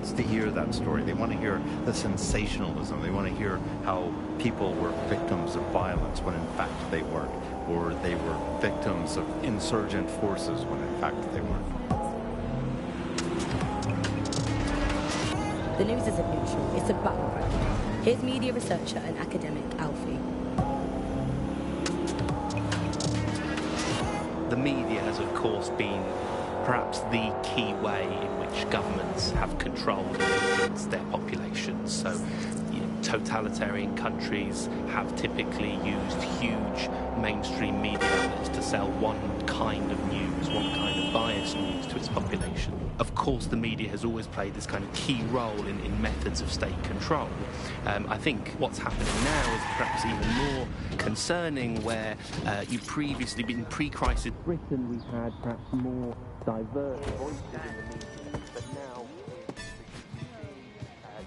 wants to hear that story. They want to hear the sensationalism. They want to hear how people were victims of violence when in fact they weren't, or they were victims of insurgent forces when in fact they weren't. The news isn't neutral, it's a battleground. Here's media researcher and academic Alfie. The media has, of course, been perhaps the key way in which governments have controlled and influenced their populations. So, totalitarian countries have typically used huge mainstream media outlets to sell one kind of news, one kind of biased news to its population. Of course, the media has always played this kind of key role in methods of state control. I think what's happening now is perhaps even more concerning, where you previously, in pre-crisis Britain, we had perhaps more diverse voices in the media, but now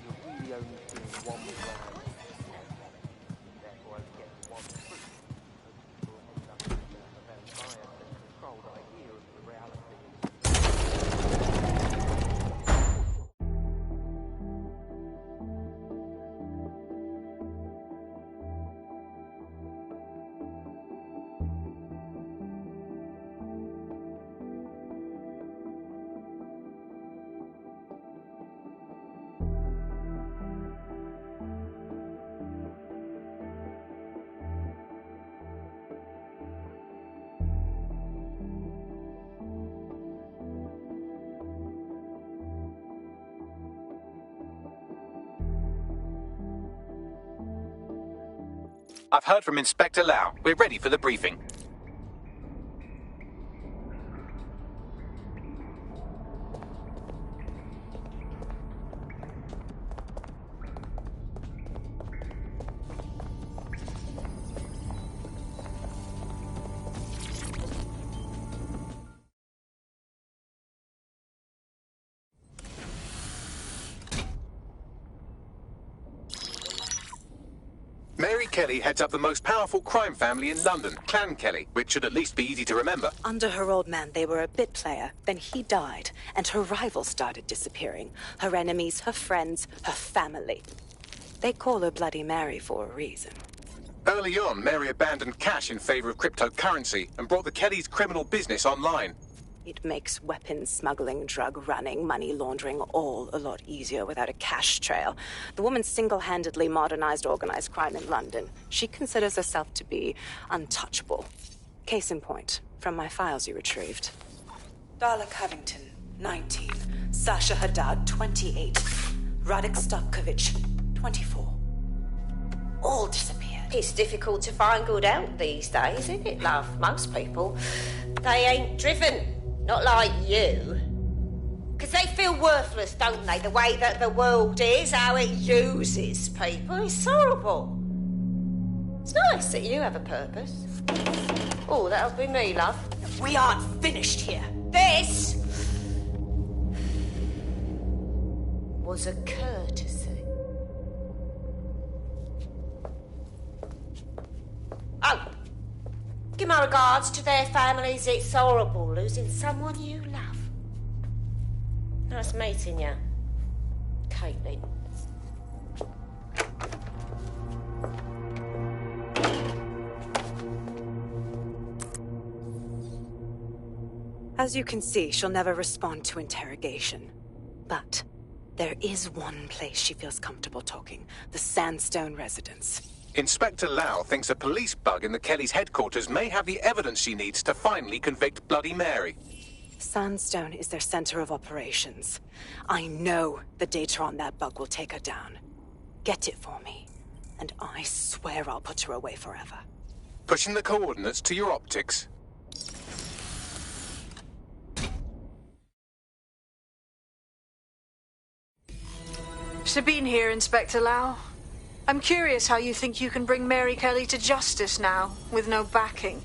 you're really only seeing one brand, therefore only getting one truth. People end up with a very biased and controlled idea of the reality. I've heard from Inspector Lau. We're ready for the briefing. Mary Kelly heads up the most powerful crime family in London, Clan Kelly, which should at least be easy to remember. Under her old man, they were a bit player. Then he died, and her rivals started disappearing. Her enemies, her friends, her family. They call her Bloody Mary for a reason. Early on, Mary abandoned cash in favor of cryptocurrency and brought the Kellys' criminal business online. It makes weapons smuggling, drug running, money laundering all a lot easier without a cash trail. The woman single-handedly modernized organized crime in London. She considers herself to be untouchable. Case in point, from my files you retrieved. Darla Covington, 19. Sasha Haddad, 28. Radek Stavkovic, 24. All disappeared. It's difficult to find good help these days, isn't it, love? Most people, they ain't driven. Not like you. Because they feel worthless, don't they? The way that the world is, how it uses people. It's horrible. It's nice that you have a purpose. Oh, that'll be me, love. We aren't finished here. This was a courtesy. Oh. Give my regards to their families. It's horrible losing someone you love. Nice meeting you, Caitlin. As you can see, she'll never respond to interrogation. But there is one place she feels comfortable talking. The Sandstone residence. Inspector Lau thinks a police bug in the Kellys' headquarters may have the evidence she needs to finally convict Bloody Mary. Sandstone is their center of operations. I know the data on that bug will take her down. Get it for me, and I swear I'll put her away forever. Pushing the coordinates to your optics. Sabine here, Inspector Lau. I'm curious how you think you can bring Mary Kelly to justice now, with no backing.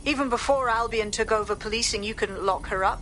Even before Albion took over policing, you couldn't lock her up.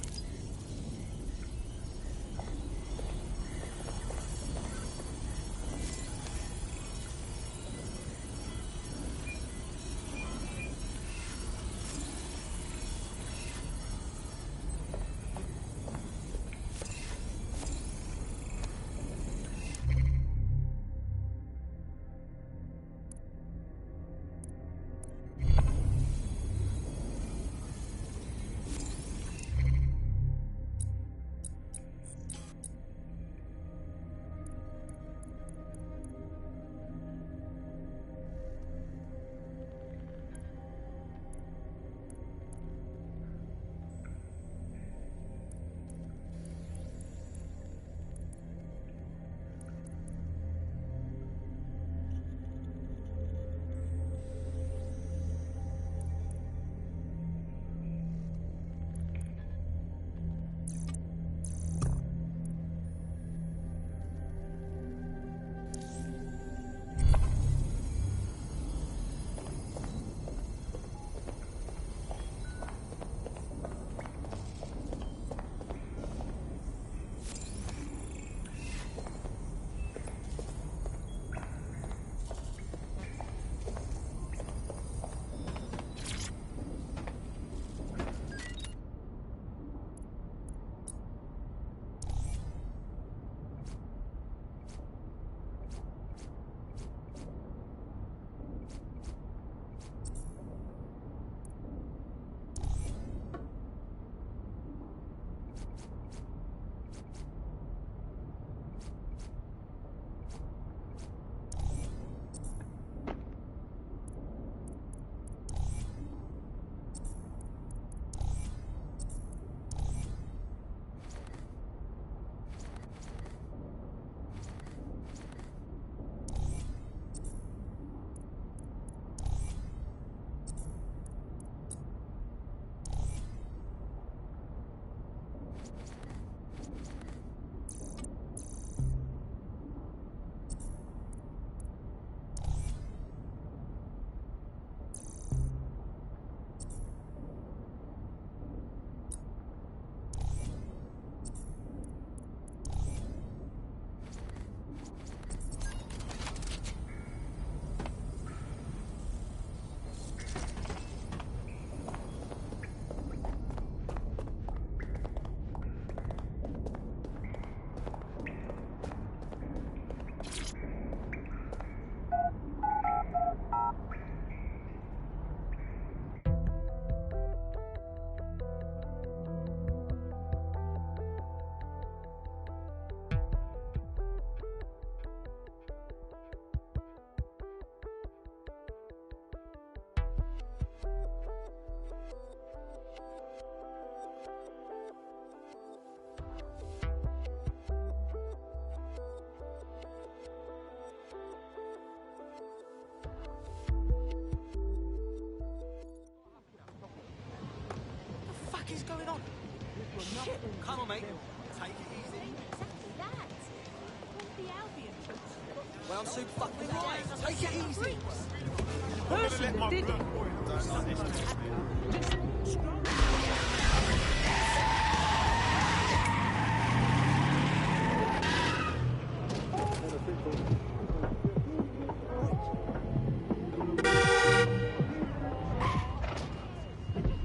is going on? Shit, come on, mate. Take it easy. Exactly that. The Albion. Well, I'm super fucking right. Take it easy. Person that did it.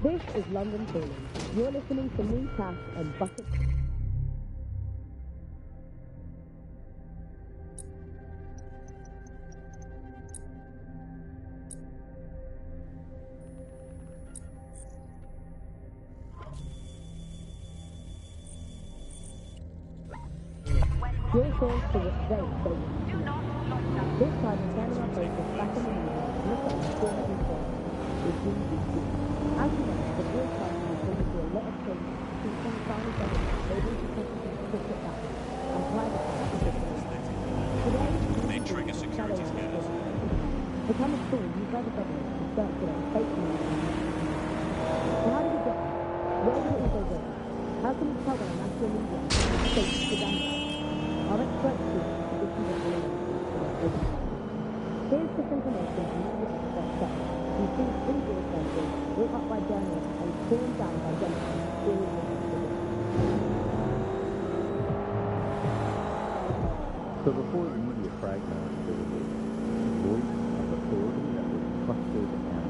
This is London Calling. You're listening to me, Cash, and Bucket. Your source for the very basic. This time, we're turning our focus back on the news to look at the former reform with GDP. As you know, the broadcast has taken through a lot of changes since some founding government was able to concentrate corporate back and privatize the business. Today, They trigger security scanners. become a tool used by the government to circulate fake news. So how did we get here? Where did it all go wrong? How can we tell when a national media states propaganda? Our experts do this is what here's disinformation and media experts say we see free broadcasters built up by journalists and torn down by journalists all over the world. So before the media fragment, there was a voice of authority that was trusted and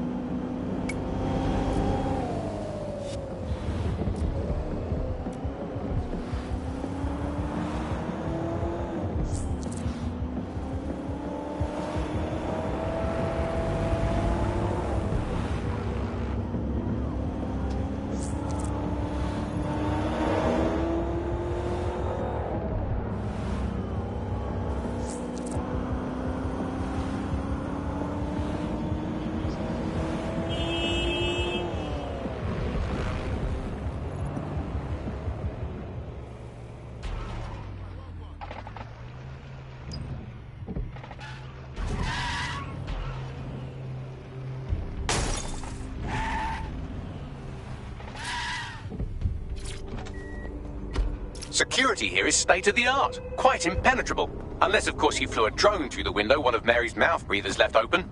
Security here is state-of-the-art, quite impenetrable. Unless, of course, you flew a drone through the window one of Mary's mouth breathers left open.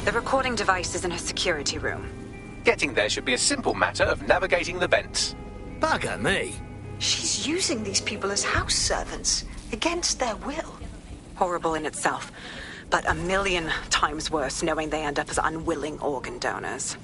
The recording device is in her security room. Getting there should be a simple matter of navigating the vents. Bugger me. She's using these people as house servants, against their will. Horrible in itself, but a million times worse knowing they end up as unwilling organ donors.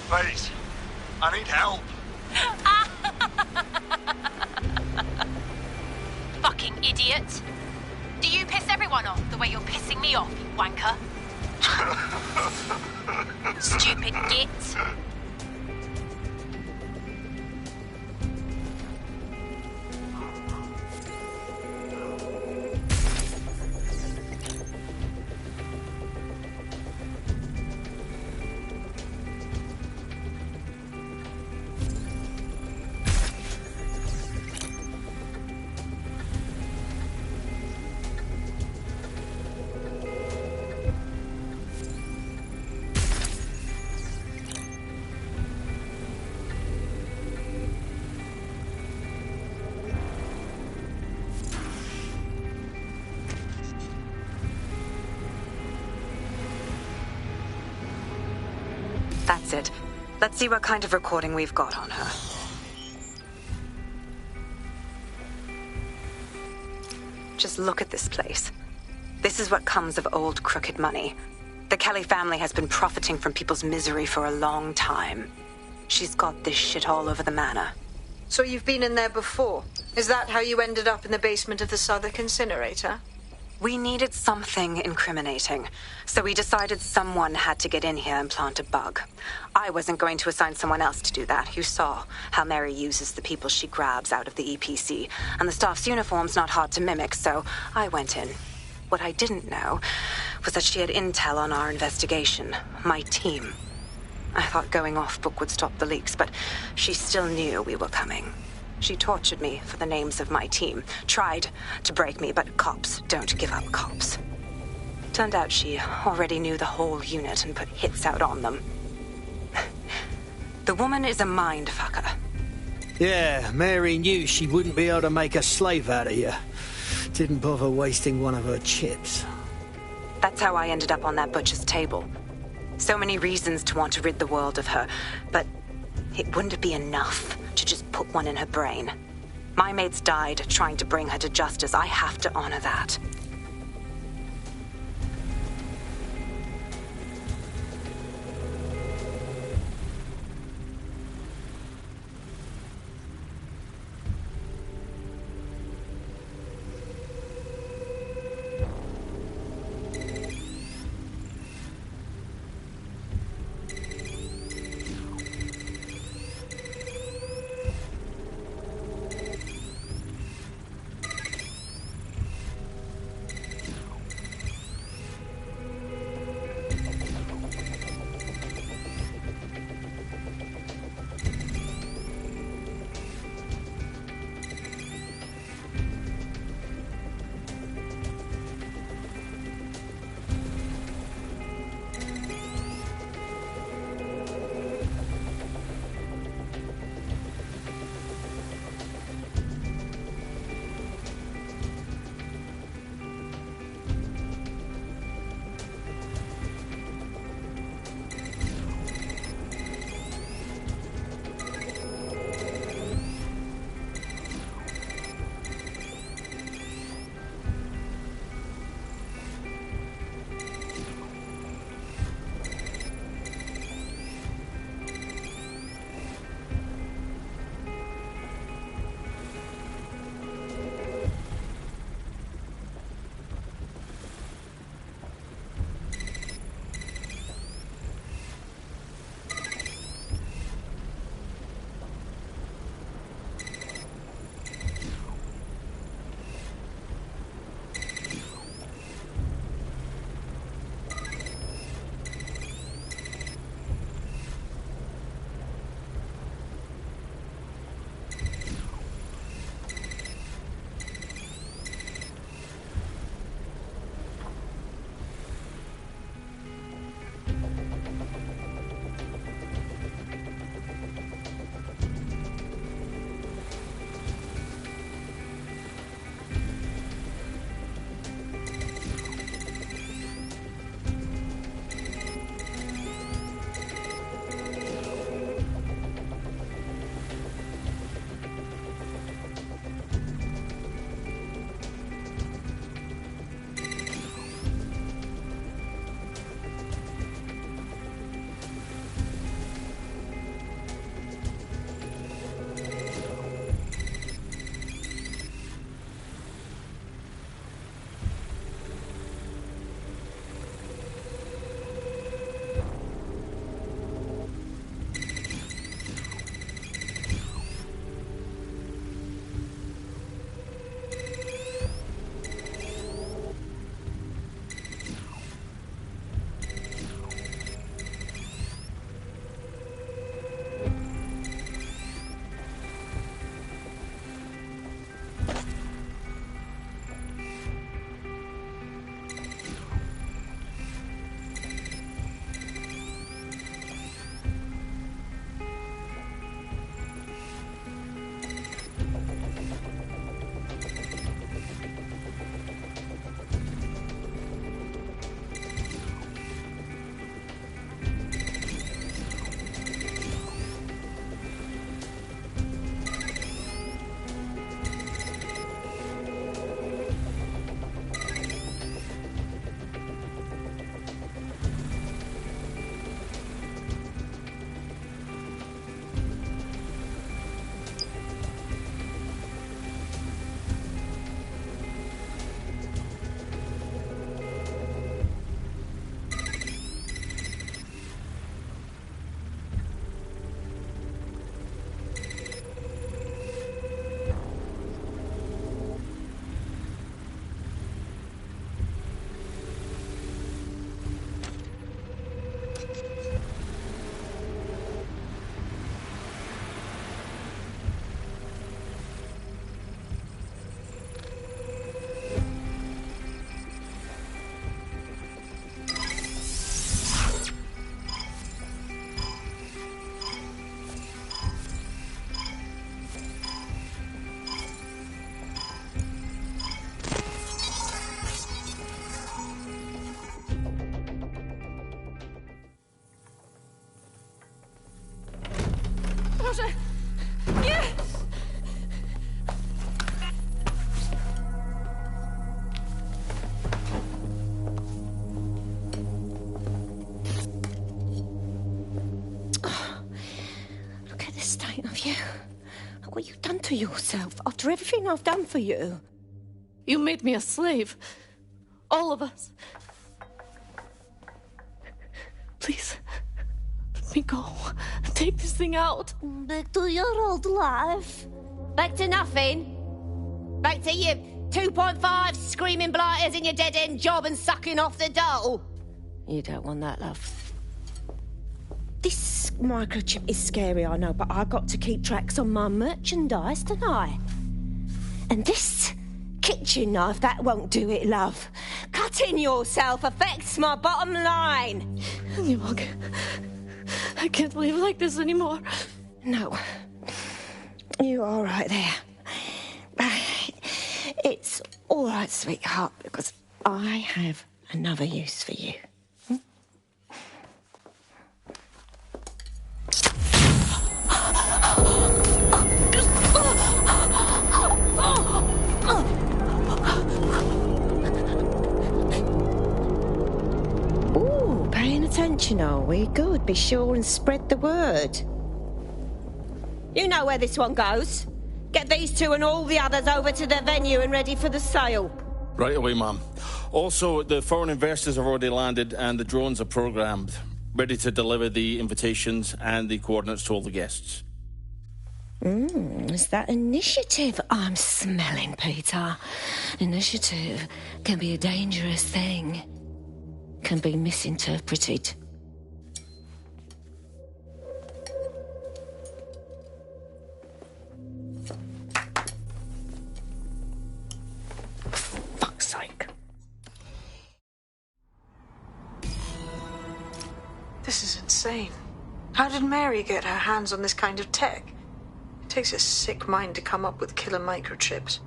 Please, I need help. Fucking idiot. Do you piss everyone off the way you're pissing me off, you wanker? Stupid git. That's it. Let's see what kind of recording we've got on her. Just look at this place. This is what comes of old crooked money. The Kelly family has been profiting from people's misery for a long time. She's got this shit all over the manor. So you've been in there before? Is that how you ended up in the basement of the Southwark incinerator? We needed something incriminating, so we decided someone had to get in here and plant a bug. I wasn't going to assign someone else to do that. You saw how Mary uses the people she grabs out of the EPC, and the staff's uniform's not hard to mimic, so I went in. What I didn't know was that she had intel on our investigation, my team. I thought going off book would stop the leaks, but she still knew we were coming. She tortured me for the names of my team, tried to break me, but cops don't give up cops. Turned out she already knew the whole unit and put hits out on them. The woman is a mind fucker. Yeah, Mary knew she wouldn't be able to make a slave out of you. Didn't bother wasting one of her chips. That's how I ended up on that butcher's table. So many reasons to want to rid the world of her, but it wouldn't be enough to just put one in her brain. My mates died trying to bring her to justice. I have to honor that. Boże! Nie! Look at the state of you. Look what you've done to yourself after everything I've done for you. You made me a slave. All of us. Please, let me go. Take this thing out. Back to your old life. Back to nothing. Back to you 2.5 screaming blighters in your dead-end job and sucking off the dole. You don't want that, love. This microchip is scary, I know, but I got to keep tracks on my merchandise, don't I? And this kitchen knife, that won't do it, love. Cutting yourself affects my bottom line. I can't live like this anymore. No. You're all right there. It's all right, sweetheart, because I have another use for you. Ooh, paying attention, are we? Good. Be sure and spread the word. You know where this one goes. Get these two and all the others over to the venue and ready for the sale. Right away, ma'am. Also, the foreign investors have already landed and the drones are programmed, ready to deliver the invitations and the coordinates to all the guests. Is that initiative I'm smelling, Peter? Initiative can be a dangerous thing. Can be misinterpreted. Fuck's sake. This is insane. How did Mary get her hands on this kind of tech? It takes a sick mind to come up with killer microchips.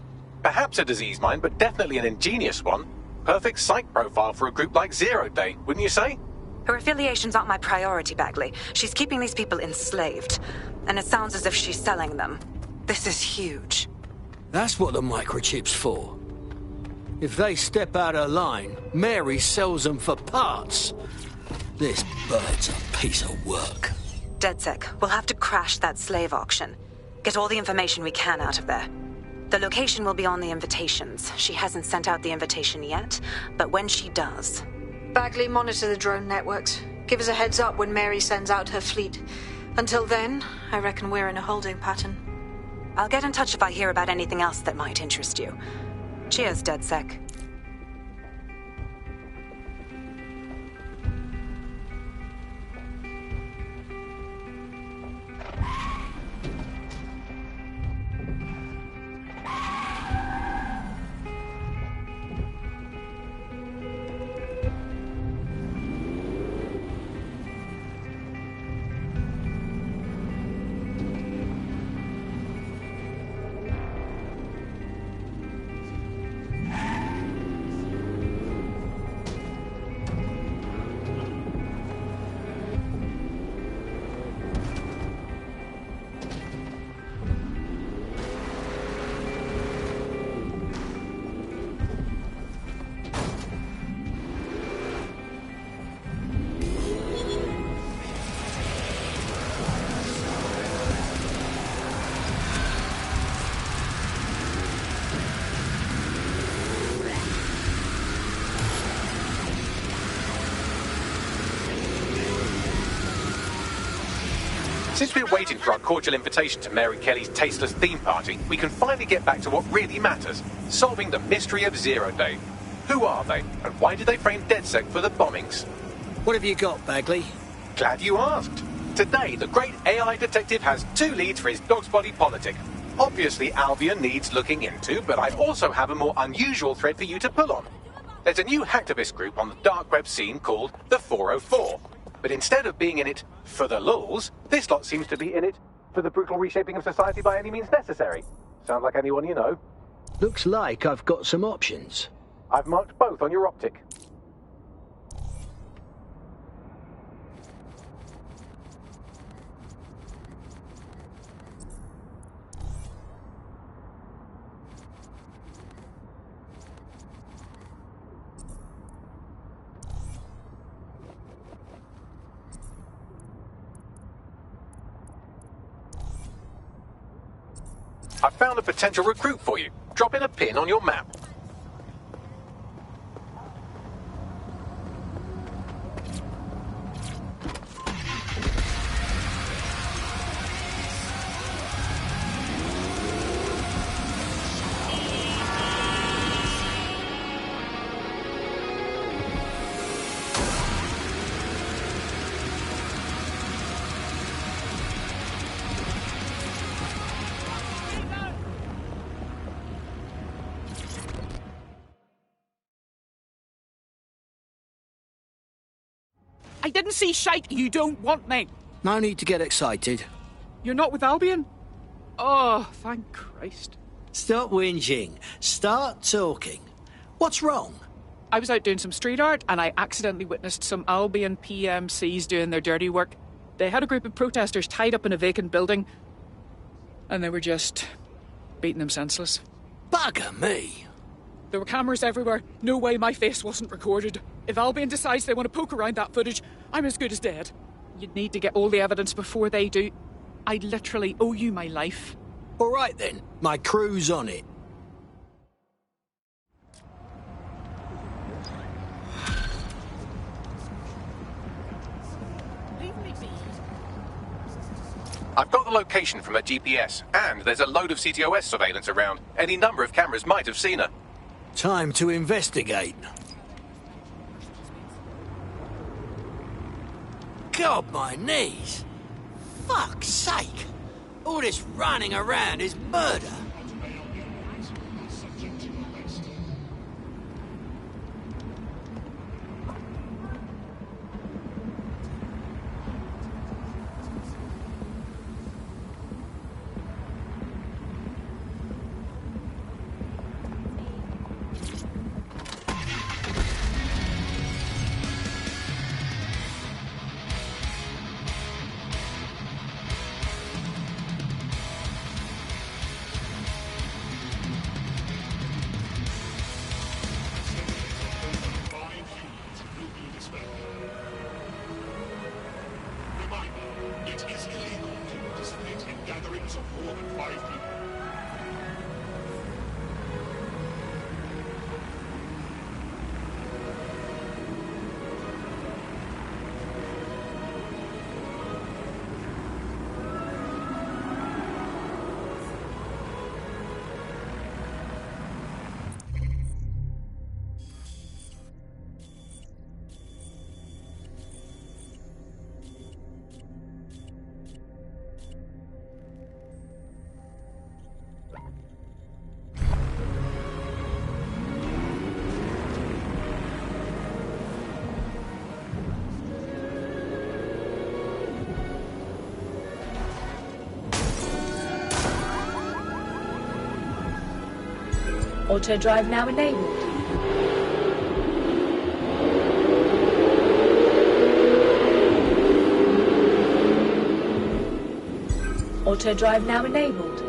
Perhaps a disease mind, but definitely an ingenious one. Perfect psych profile for a group like Zero Day, wouldn't you say? Her affiliations aren't my priority, Bagley. She's keeping these people enslaved. And it sounds as if she's selling them. This is huge. That's what the microchip's for. If they step out of line, Mary sells them for parts. This bird's a piece of work. DedSec, we'll have to crash that slave auction. Get all the information we can out of there. The location will be on the invitations. She hasn't sent out the invitation yet, but when she does... Bagley, monitor the drone networks. Give us a heads up when Mary sends out her fleet. Until then, I reckon we're in a holding pattern. I'll get in touch if I hear about anything else that might interest you. Cheers, DedSec. Since we're waiting for our cordial invitation to Mary Kelly's tasteless theme party, we can finally get back to what really matters, solving the mystery of Zero Day. Who are they, and why did they frame DedSec for the bombings? What have you got, Bagley? Glad you asked. Today, the great AI detective has two leads for his dog's body politic. Obviously, Albion needs looking into, but I also have a more unusual thread for you to pull on. There's a new hacktivist group on the dark web scene called the 404. But instead of being in it for the lulz, this lot seems to be in it for the brutal reshaping of society by any means necessary. Sound like anyone you know? Looks like I've got some options. I've marked both on your optic. I've found a potential recruit for you. Drop in a pin on your map. I didn't see shite. You don't want me. No need to get excited. You're not with Albion? Oh, thank Christ. Stop whinging. Start talking. What's wrong? I was out doing some street art and I accidentally witnessed some Albion PMCs doing their dirty work. They had a group of protesters tied up in a vacant building and they were just beating them senseless. Bugger me. There were cameras everywhere. No way my face wasn't recorded. If Albion decides they want to poke around that footage, I'm as good as dead. You'd need to get all the evidence before they do. I literally owe you my life. All right then. My crew's on it. I've got the location from her GPS, and there's a load of CTOS surveillance around. Any number of cameras might have seen her. Time to investigate. God, my knees. Fuck's sake. All this running around is murder. Auto drive now enabled. Auto drive now enabled.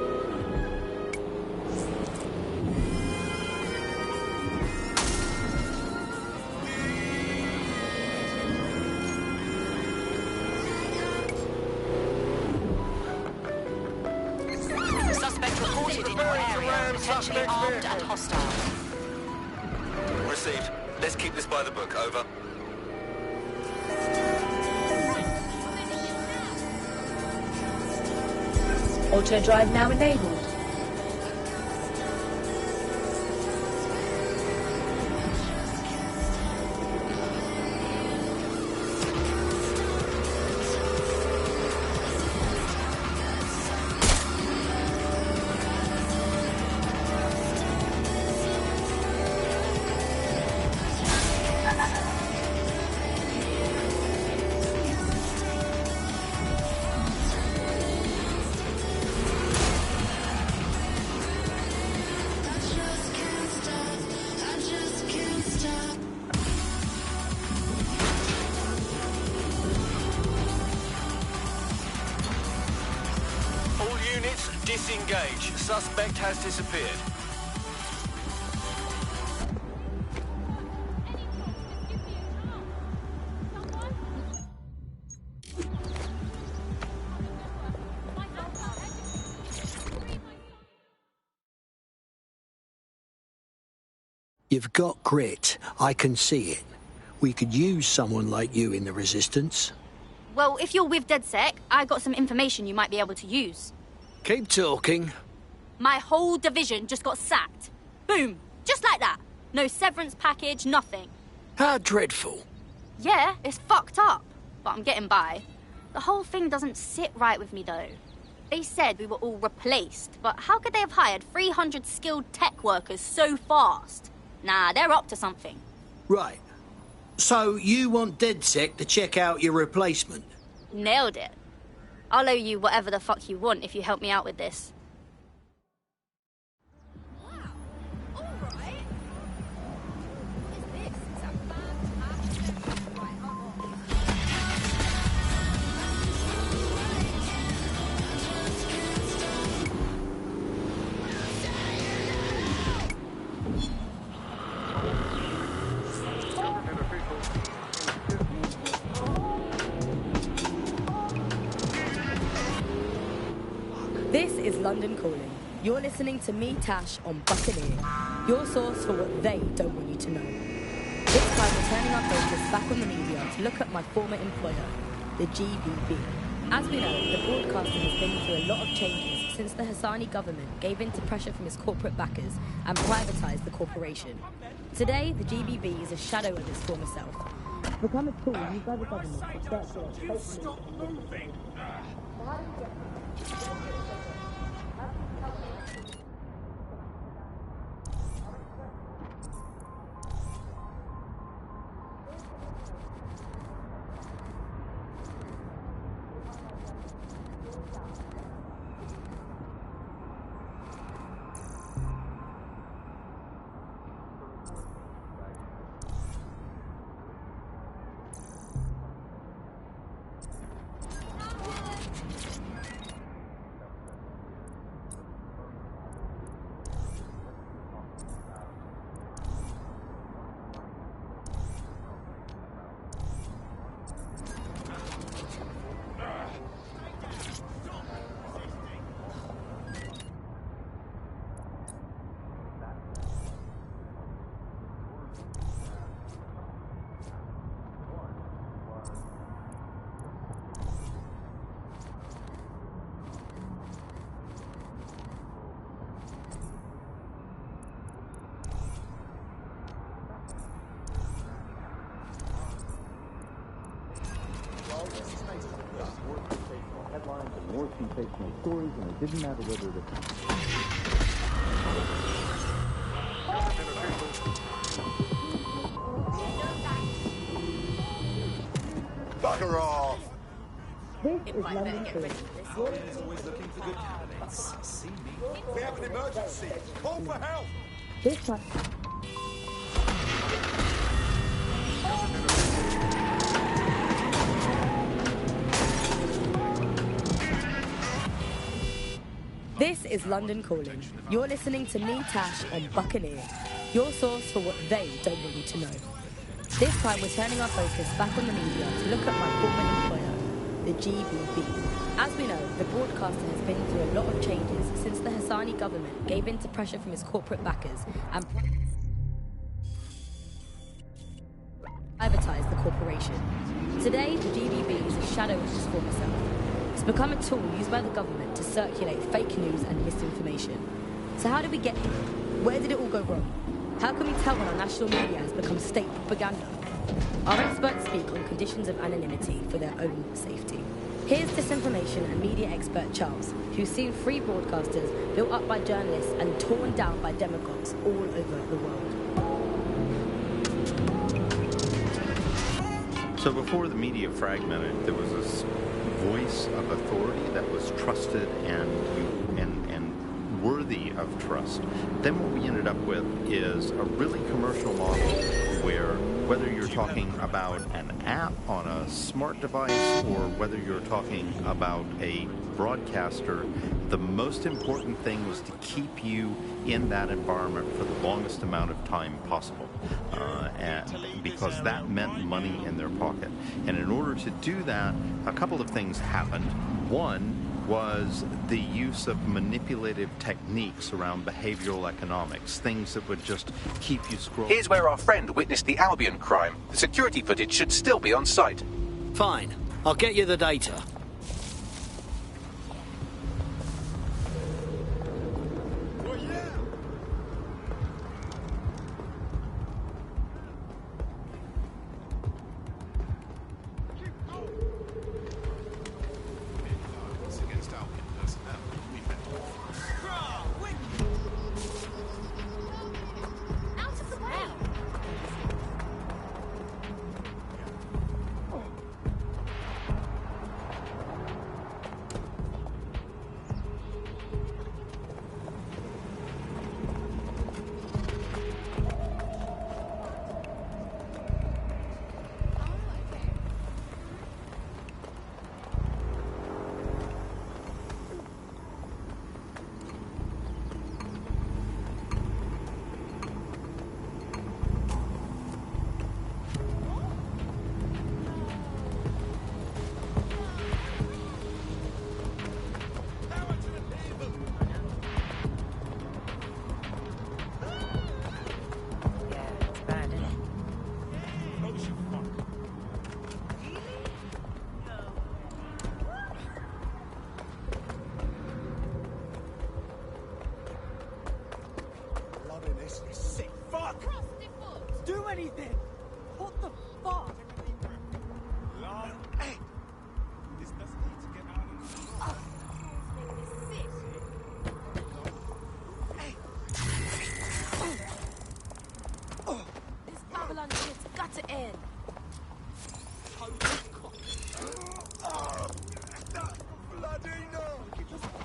Suspect reported in your area, potentially armed and hostile. Received. Let's keep this by the book. Over. Auto drive now enabled. Disengage. Suspect has disappeared. You've got grit. I can see it. We could use someone like you in the Resistance. Well, if you're with DedSec, I got some information you might be able to use. Keep talking. My whole division just got sacked. Boom. Just like that. No severance package, nothing. How dreadful. Yeah, it's fucked up. But I'm getting by. The whole thing doesn't sit right with me, though. They said we were all replaced, but how could they have hired 300 skilled tech workers so fast? Nah, they're up to something. Right. So you want DedSec to check out your replacement? Nailed it. I'll owe you whatever the fuck you want if you help me out with this. This is London Calling. You're listening to me, Tash, on Buccaneer, your source for what they don't want you to know. This time we're turning our focus back on the media to look at my former employer, the GBB. As we know, the broadcaster has been through a lot of changes since the Hassani government gave in to pressure from its corporate backers and privatised the corporation. Today, the GBB is a shadow of its former self. It's become a tool used by the government to circulate fake news. Stop moving! Headlines and more sensational stories, and it didn't matter whether the... Bugger off! This is London Calling. Always looking for good candidates. See me. We have an emergency. Call for help! This time... This is London Calling. You're listening to me, Tash, on Buccaneer, your source for what they don't want you to know. This time we're turning our focus back on the media to look at my former employer, the GBB. As we know, the broadcaster has been through a lot of changes since the Hassani government gave in to pressure from its corporate backers and privatised the corporation. Today, the GBB is a shadow of its former self. It's become a tool used by the government to circulate fake news and misinformation. So how did we get here? Where did it all go wrong? How can we tell when our national media has become state propaganda? Our experts speak on conditions of anonymity for their own safety. Here's disinformation and media expert Charles, who's seen free broadcasters built up by journalists and torn down by demagogues all over the world. So before the media fragmented, there was this voice of authority that was trusted and worthy of trust. Then what we ended up with is a really commercial model where whether you're talking about an app on a smart device or whether you're talking about a broadcaster, the most important thing was to keep you in that environment for the longest amount of time possible, and because that meant money in their pocket. And in order to do that, a couple of things happened. One, was the use of manipulative techniques around behavioral economics, things that would just keep you scrolling. Here's where our friend witnessed the Albion crime. The security footage should still be on site. Fine. I'll get you the data.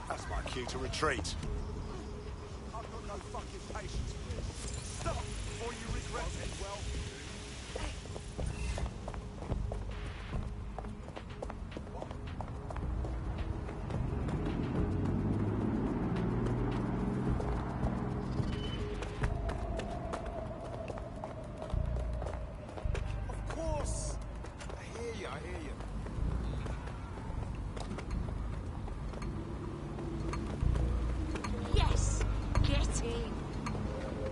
That's my cue to retreat. I've got no fucking patience for this. Stop before you regret it. Well, of course. I hear you. Yes! Get in!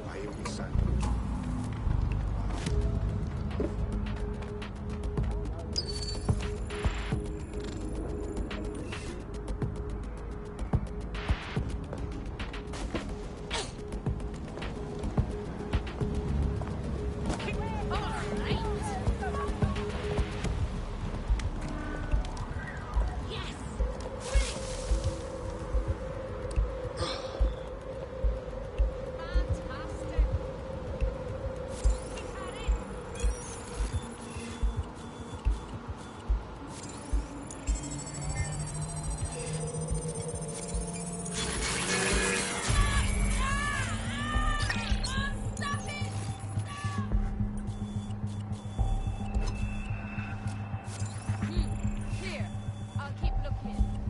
I hear what you're saying.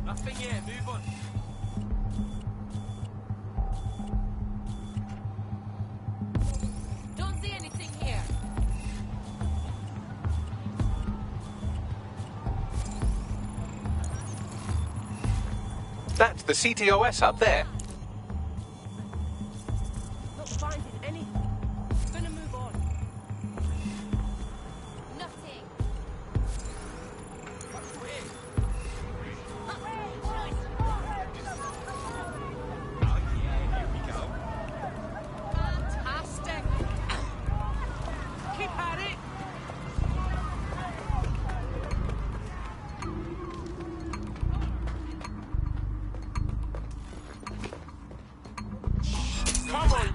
Nothing here, move on. Don't see anything here. That's the CTOS up there. Not finding anything. Gonna move on. Nothing. Fantastic. Keep at it. Come on!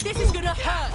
This is gonna hurt.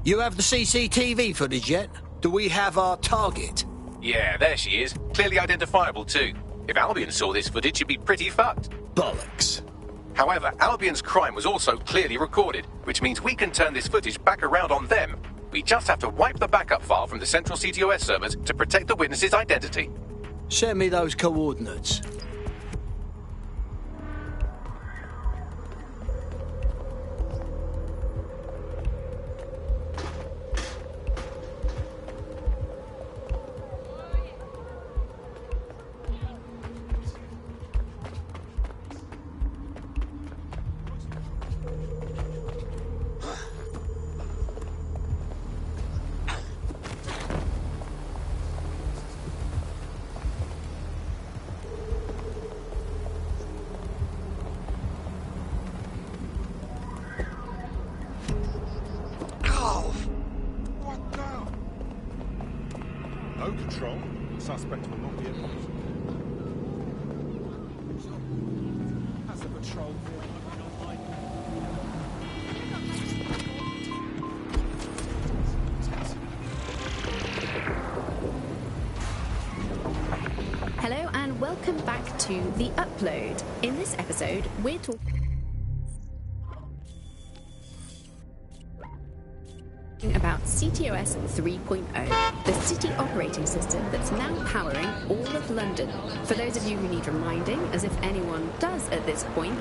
You have the CCTV footage yet? Do we have our target? Yeah, there she is. Clearly identifiable too. If Albion saw this footage, she'd be pretty fucked. Bollocks. However, Albion's crime was also clearly recorded, which means we can turn this footage back around on them. We just have to wipe the backup file from the central CTOS servers to protect the witness's identity. Send me those coordinates. No control. Suspect will not be advised. Has the patrol Hello and welcome back to The Upload. In this episode, we're talking about CTOS 3.0, the city operating system that's now powering all of London. For those of you who need reminding, as if anyone does at this point,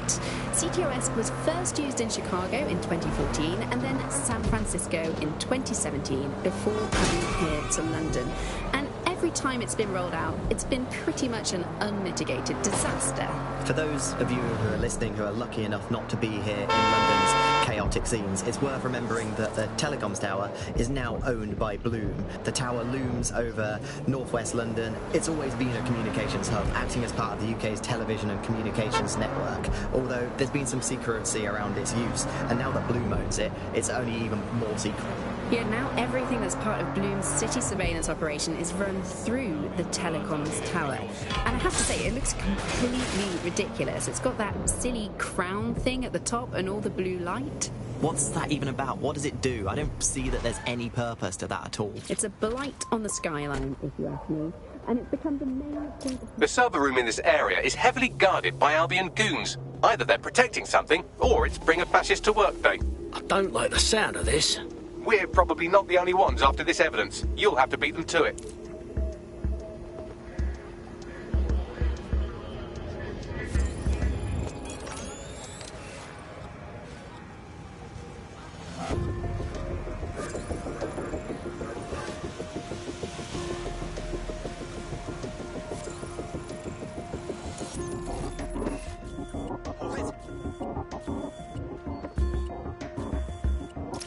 CTOS was first used in Chicago in 2014 and then San Francisco in 2017 before coming here to London. And every time it's been rolled out, it's been pretty much an unmitigated disaster. For those of you who are listening who are lucky enough not to be here in London's chaotic scenes, it's worth remembering that the telecoms tower is now owned by Bloom. The tower looms over northwest London. It's always been a communications hub, acting as part of the UK's television and communications network, although there's been some secrecy around its use, and now that Bloom owns it, it's only even more secret. Yeah, now everything that's part of Bloom's city surveillance operation is run through the telecoms tower. And I have to say, it looks completely ridiculous. It's got that silly crown thing at the top and all the blue light. What's that even about? What does it do? I don't see that there's any purpose to that at all. It's a blight on the skyline, if you ask me. And it's become the main point of... The server room in this area is heavily guarded by Albion goons. Either they're protecting something, or it's Bring a Fascist to Work Day. I don't like the sound of this. We're probably not the only ones after this evidence. You'll have to beat them to it.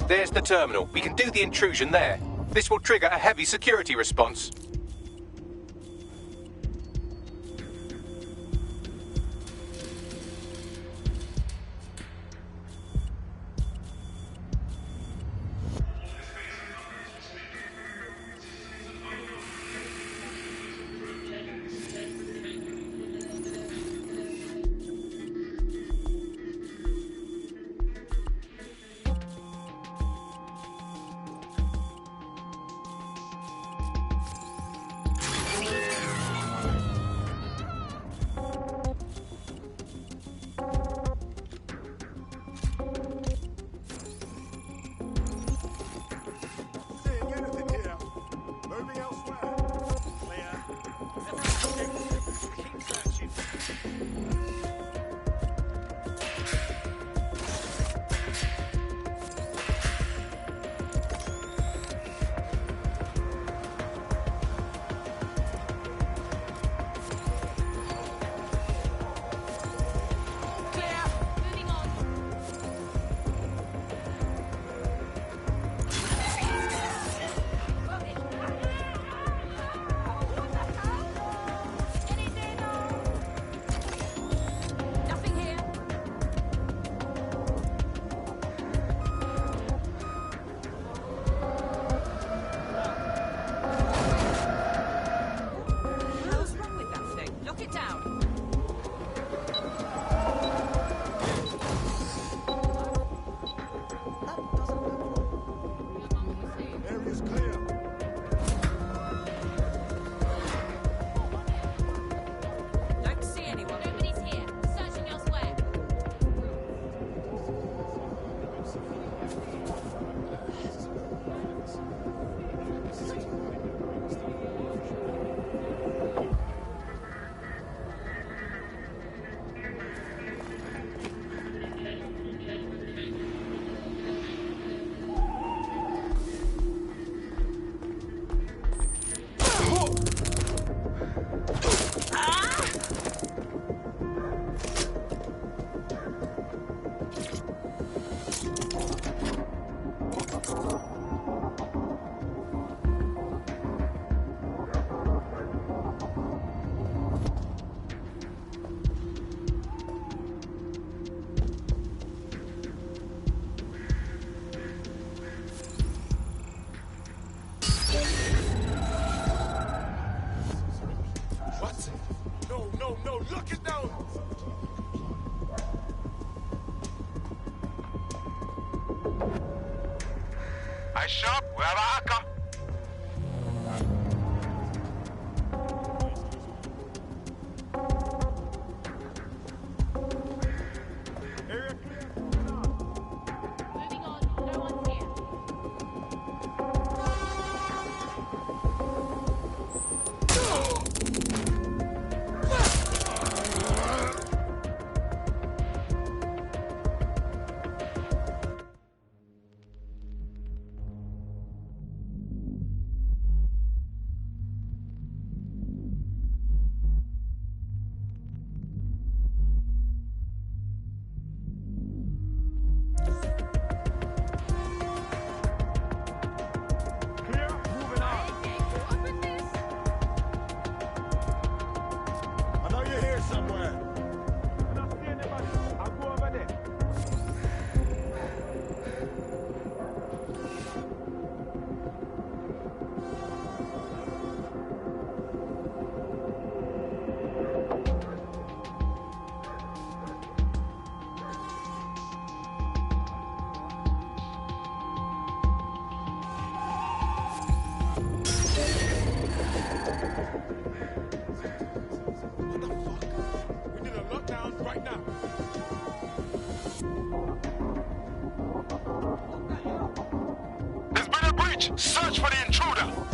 There's the terminal. We can do the intrusion there. This will trigger a heavy security response. Hey, Sharp, we have a hacker. Search for the intruder!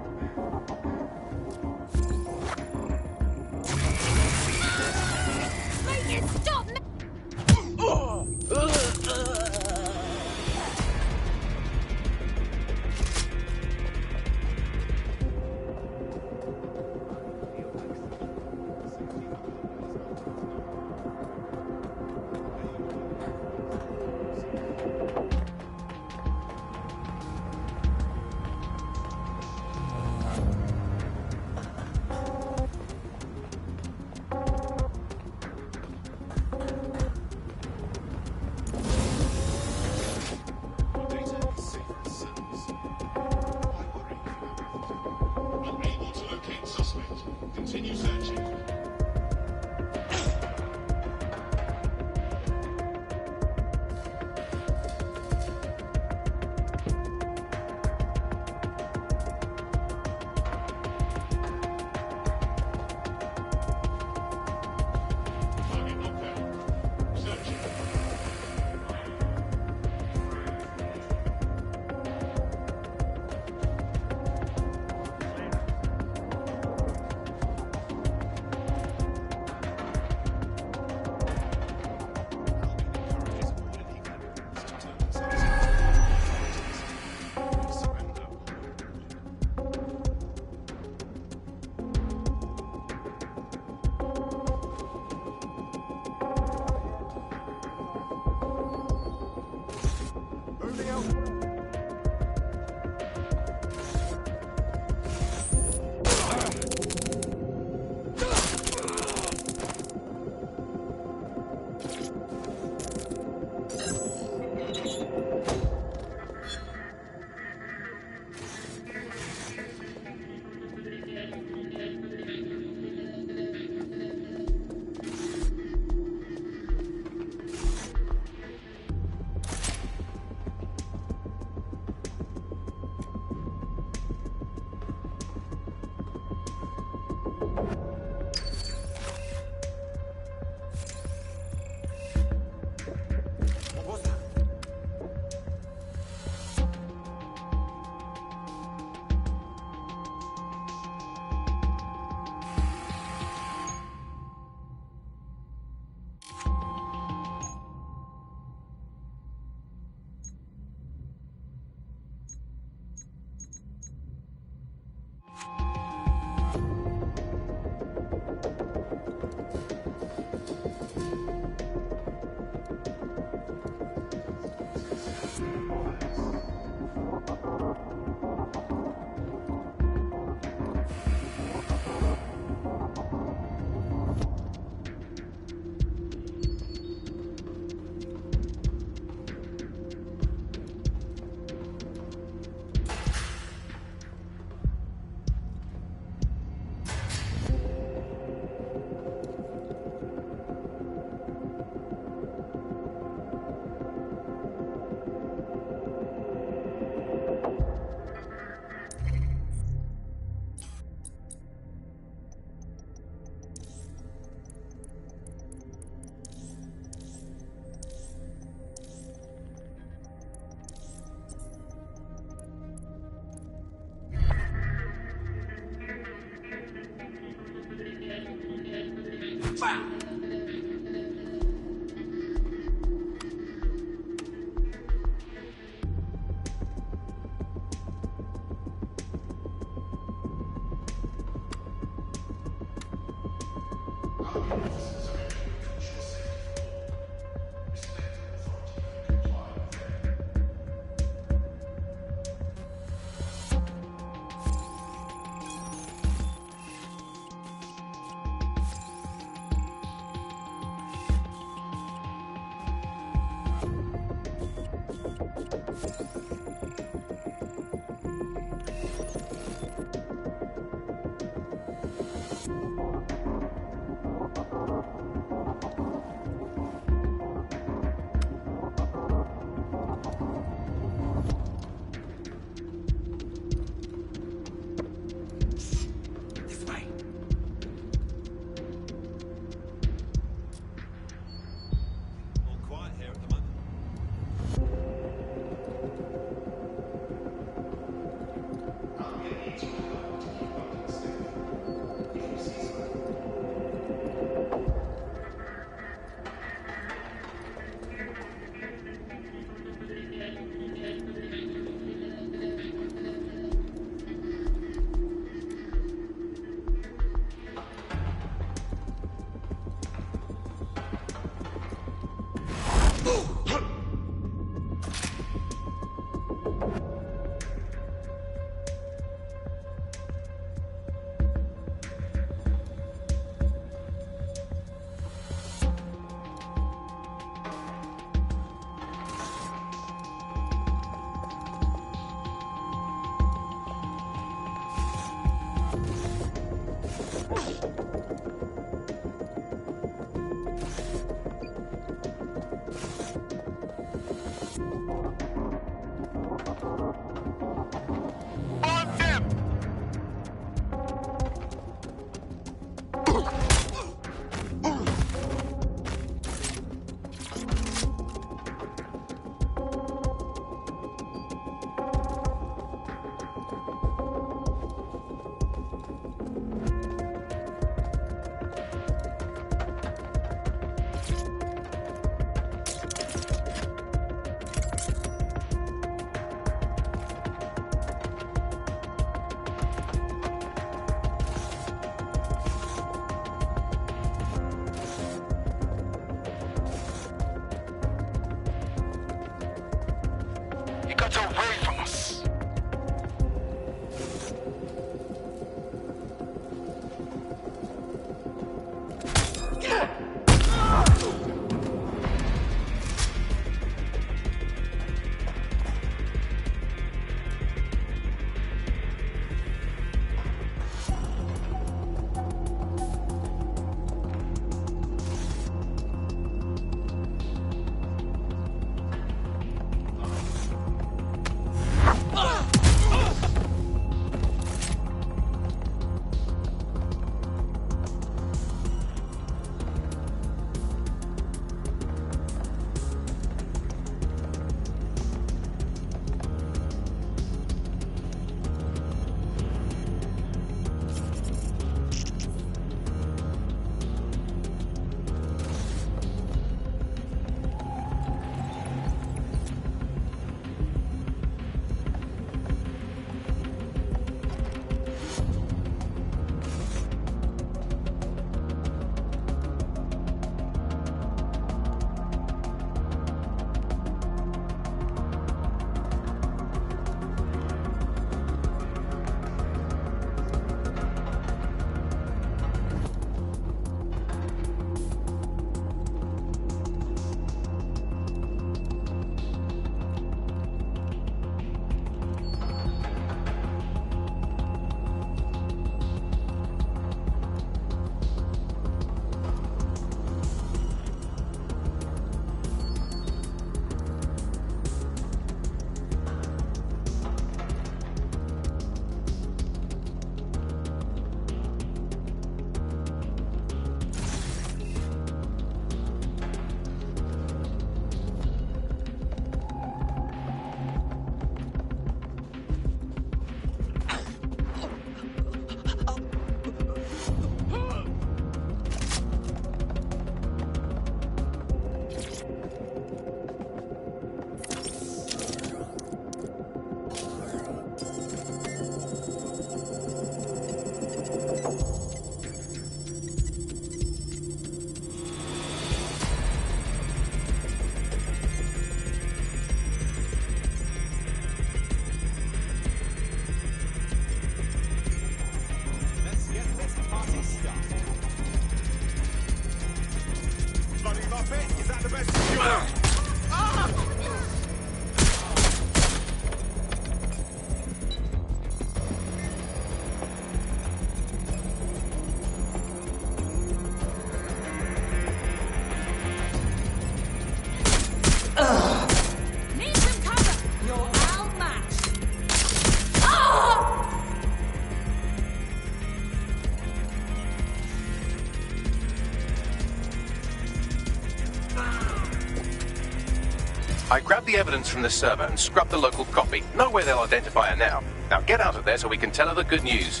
I grabbed the evidence from the server and scrubbed the local copy. Know where they'll identify her now. Now get out of there so we can tell her the good news.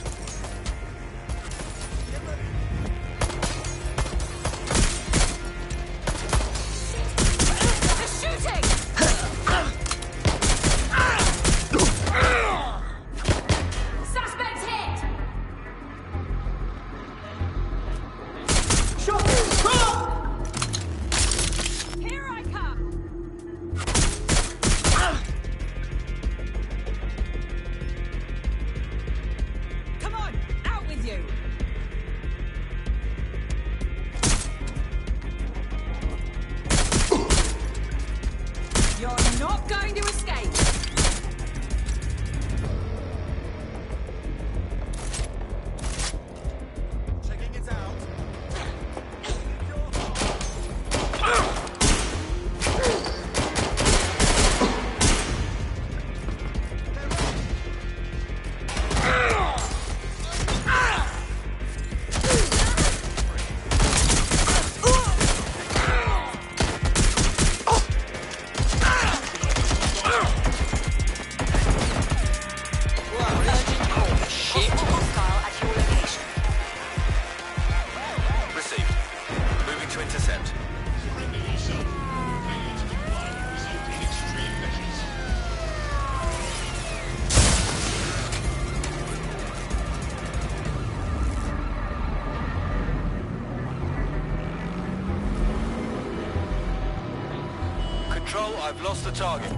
Control, I've lost the target.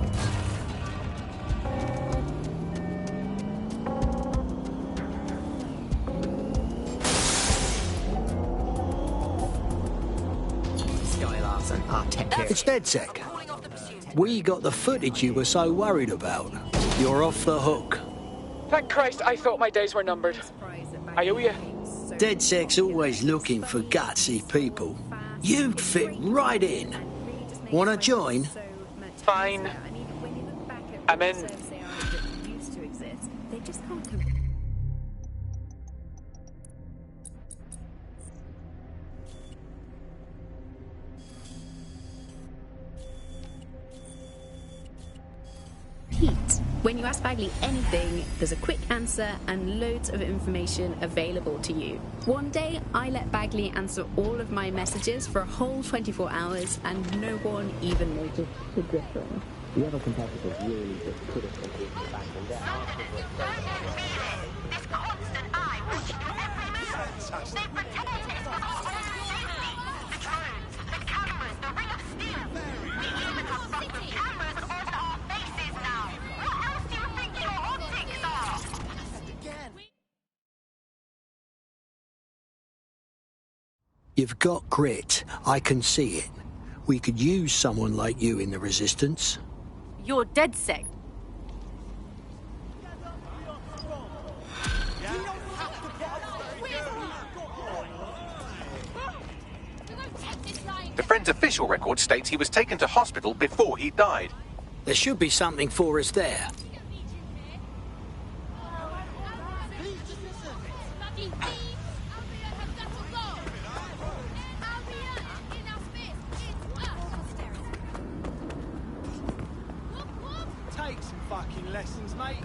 It's DedSec. We got the footage you were so worried about. You're off the hook. Thank Christ, I thought my days were numbered. I owe you. DedSec's always looking for gutsy people. You'd fit right in. Wanna join? Fine. I'm in. Heat. When you ask Bagley anything, there's a quick answer and loads of information available to you. One day, I let Bagley answer all of my messages for a whole 24 hours, and no one even noticed the difference. The other competitors really just put it into Bagley there. This constant eye watching your every move. They pretend it's for our own safety. The drones, the cameras, the ring of steel. We even have backup cameras on our faces now. What else do you think your optics are? You've got grit. I can see it. We could use someone like you in the Resistance. You're DedSec. The Friend's official record states he was taken to hospital before he died. There should be something for us there. Take some fucking lessons, mate.